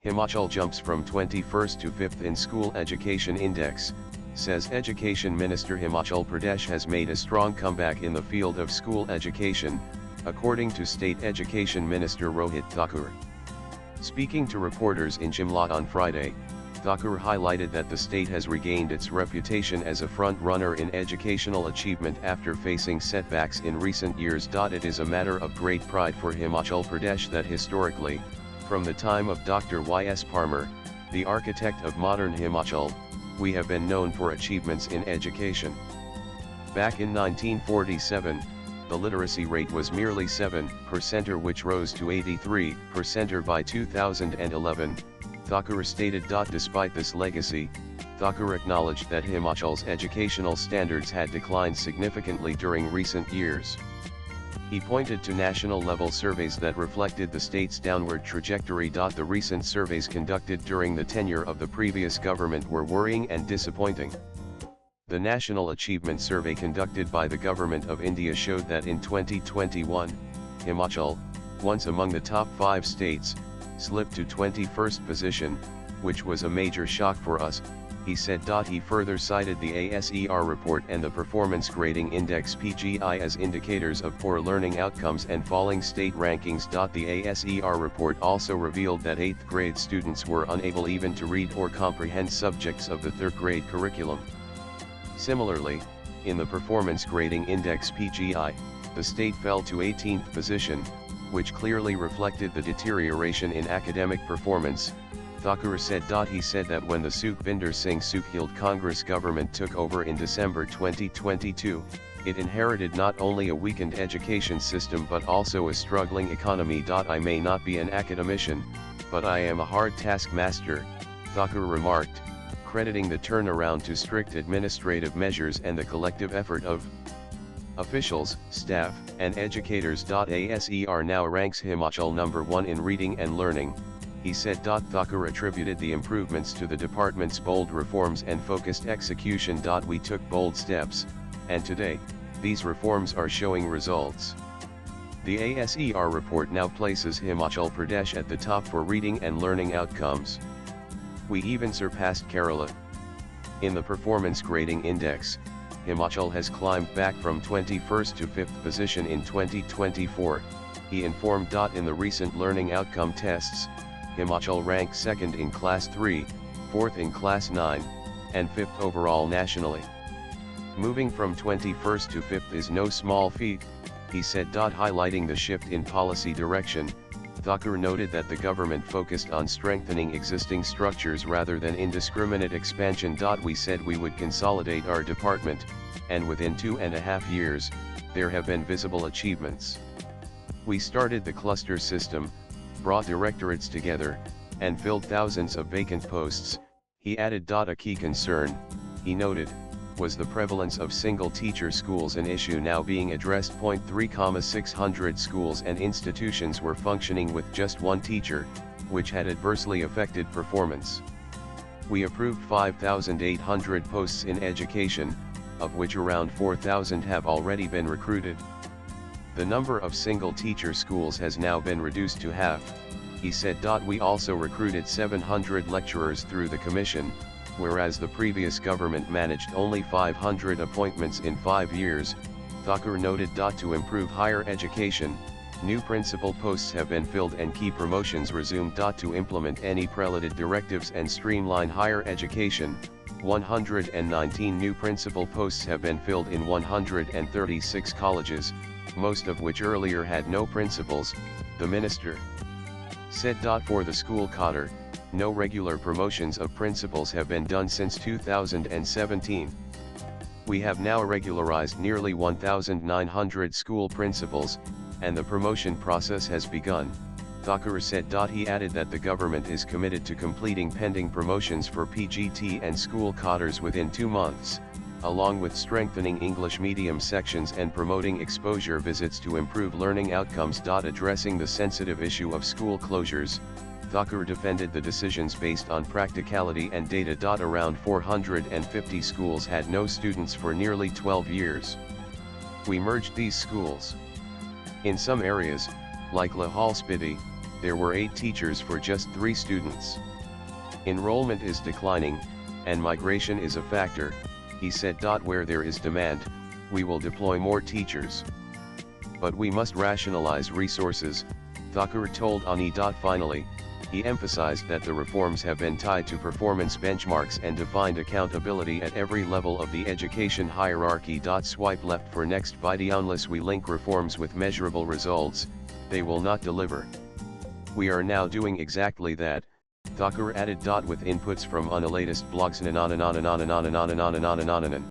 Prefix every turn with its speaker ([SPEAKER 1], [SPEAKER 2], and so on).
[SPEAKER 1] Himachal jumps from 21st to 5th in School Education Index, says Education Minister. Himachal Pradesh has made a strong comeback in the field of school education, according to State Education Minister Rohit Thakur. Speaking to reporters in Shimla on Friday, Thakur highlighted that the state has regained its reputation as a front-runner in educational achievement after facing setbacks in recent years. It is a matter of great pride for Himachal Pradesh that historically, from the time of Dr. Y.S. Parmar, the architect of modern Himachal, we have been known for achievements in education. Back in 1947, the literacy rate was merely 7%, which rose to 83% by 2011, Thakur stated. Despite this legacy, Thakur acknowledged that Himachal's educational standards had declined significantly during recent years. He pointed to national-level surveys that reflected the state's downward trajectory. The recent surveys conducted during the tenure of the previous government were worrying and disappointing. The National Achievement Survey conducted by the Government of India showed that in 2021, Himachal, once among the top 5 states, slipped to 21st position, which was a major shock for us, he said. He further cited the ASER report and the Performance Grading Index (PGI) as indicators of poor learning outcomes and falling state rankings. The ASER report also revealed that 8th grade students were unable even to read or comprehend subjects of the 3rd grade curriculum. Similarly, in the Performance Grading Index (PGI), the state fell to 18th position, which clearly reflected the deterioration in academic performance, Thakur said. He said that when the Sukhvinder Singh Sukhhild Congress government took over in December 2022, it inherited not only a weakened education system but also a struggling economy. I may not be an academician, but I am a hard taskmaster, Thakur remarked, crediting the turnaround to strict administrative measures and the collective effort of officials, staff, and educators. ASER now ranks Himachal number 1 in reading and learning, he said. Thakur attributed the improvements to the department's bold reforms and focused execution. We took bold steps, and today, these reforms are showing results. The ASER report now places Himachal Pradesh at the top for reading and learning outcomes. We even surpassed Kerala. In the Performance Grading Index, Himachal has climbed back from 21st to 5th position in 2024, he informed. In the recent learning outcome tests, Himachal ranked 2nd in Class 3, 4th in Class 9, and 5th overall nationally. Moving from 21st to 5th is no small feat, he said. Highlighting the shift in policy direction, Thakur noted that the government focused on strengthening existing structures rather than indiscriminate expansion. We said we would consolidate our department, and within 2.5 years, there have been visible achievements. We started the cluster system, brought directorates together, and filled thousands of vacant posts, he added. A key concern, he noted, was the prevalence of single-teacher schools, an issue now being addressed. 3,600 schools and institutions were functioning with just one teacher, which had adversely affected performance. We approved 5,800 posts in education, of which around 4,000 have already been recruited. The number of single-teacher schools has now been reduced to half, he said. We also recruited 700 lecturers through the commission, whereas the previous government managed only 500 appointments in 5 years, Thakur noted. To improve higher education, new principal posts have been filled and key promotions resumed. To implement any prelated directives and streamline higher education, 119 new principal posts have been filled in 136 colleges, most of which earlier had no principals, the minister said. For the school cadre, no regular promotions of principals have been done since 2017. We have now regularized nearly 1,900 school principals, and the promotion process has begun, Thakur said. He added that the government is committed to completing pending promotions for PGT and school cadres within 2 months, along with strengthening English medium sections and promoting exposure visits to improve learning outcomes. Addressing the sensitive issue of school closures, Thakur defended the decisions based on practicality and data. Around 450 schools had no students for nearly 12 years. We merged these schools. In some areas, like Lahol Spiti, There were 8 teachers for just 3 students. Enrollment is declining, and migration is a factor, he said. Where there is demand, we will deploy more teachers. But we must rationalize resources, Thakur told ANI. Finally, he emphasized that the reforms have been tied to performance benchmarks and defined accountability at every level of the education hierarchy. Swipe left for next video. Unless we link reforms with measurable results, they will not deliver. We are now doing exactly that, Thakur added. With inputs from ANI latest blogs.